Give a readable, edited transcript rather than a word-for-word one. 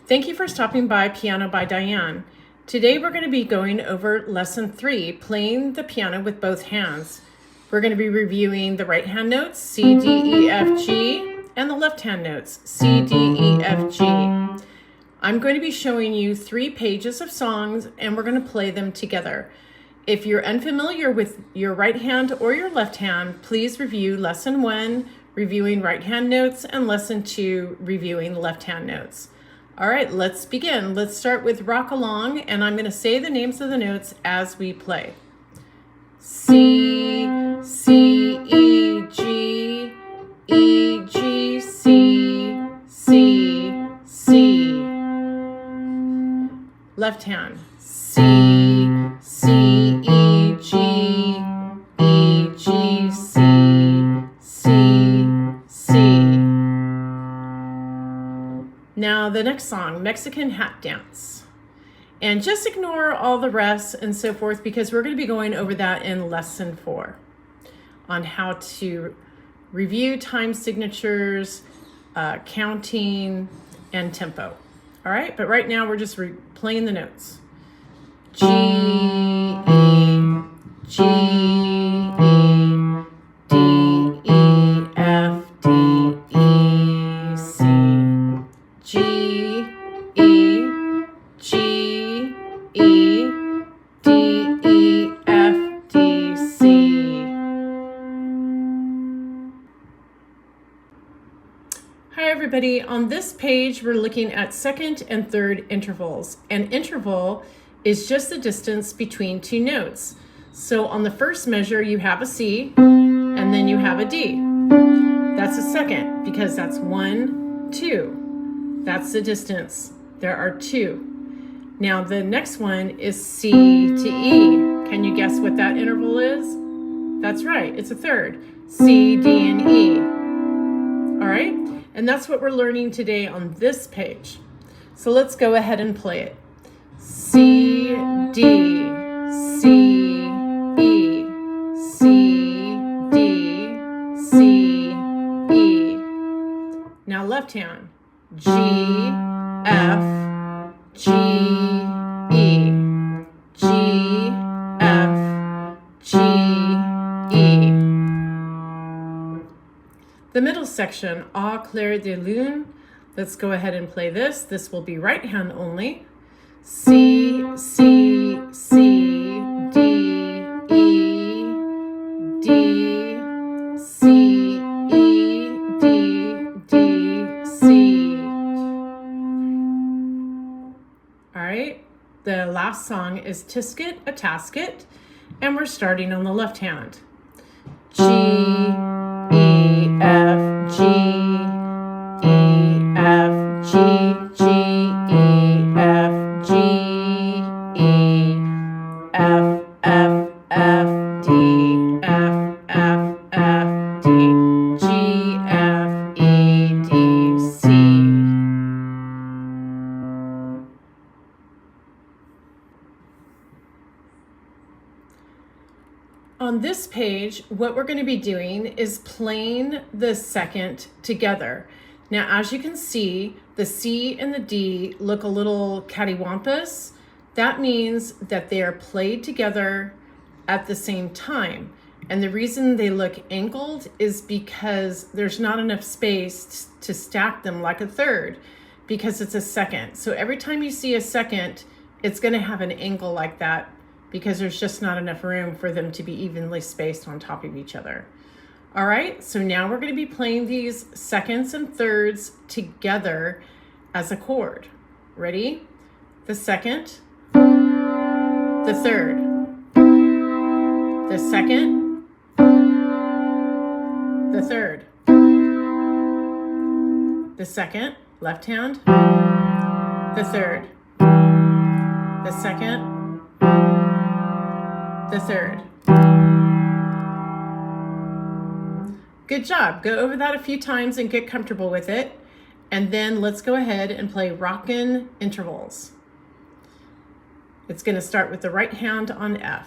Thank you for stopping by Piano by Diane. Today we're going to be going over lesson 3, playing the piano with both hands. We're going to be reviewing the right hand notes, C, D, E, F, G, and the left hand notes, C, D, E, F, G. I'm going to be showing you 3 pages of songs and we're going to play them together. If you're unfamiliar with your right hand or your left hand, please review lesson 1, reviewing right hand notes, and lesson 2, reviewing left hand notes. All right, let's begin. Let's start with Rock Along, and I'm going to say the names of the notes as we play. C, C, E, G, E, G, C, C, C. Left hand. C, C, E, G, E, G, C, C, C. Now the next song, Mexican Hat Dance. And just ignore all the rest and so forth because we're going to be going over that in lesson 4 on how to review time signatures, counting, and tempo. All right, but right now we're just playing the notes. G, E, G, E, D, E, F, D, E, C. G, E, G, E, D, E, F, D, C. Hi everybody, on this page we're looking at second and third intervals. An interval is just the distance between 2 notes. So on the first measure you have a C and then you have a D. That's a second because that's 1, 2. That's the distance. There are 2. Now the next one is C to E. Can you guess what that interval is? That's right, it's a third. C, D, and E. All right, and that's what we're learning today on this page. So let's go ahead and play it. C, D, C, E, C, D, C, E. Now left hand. G, F, G, E, G, F, G, E. The middle section, Au clair de lune. Let's go ahead and play this. This will be right hand only. C, C, C, D, E, D, C, E, D, D, C. All right, the last song is Tisket a Tasket, and we're starting on the left hand. G, E, F, G, E, F, G, G, E, F, G, E, F, F, F, D, F, F, F, D, G, F, E, D, C. On this page, what we're going to be doing is playing the second together. Now, as you can see, the C and the D look a little cattywampus. That means that they are played together at the same time. And the reason they look angled is because there's not enough space to stack them like a third because it's a second. So every time you see a second, it's going to have an angle like that because there's just not enough room for them to be evenly spaced on top of each other. All right, so now we're going to be playing these seconds and thirds together as a chord. Ready? The second, the third, the second, the third, the second, left hand, the third, the second, the third. Good job. Go over that a few times and get comfortable with it. And then let's go ahead and play rockin' intervals. It's going to start with the right hand on F.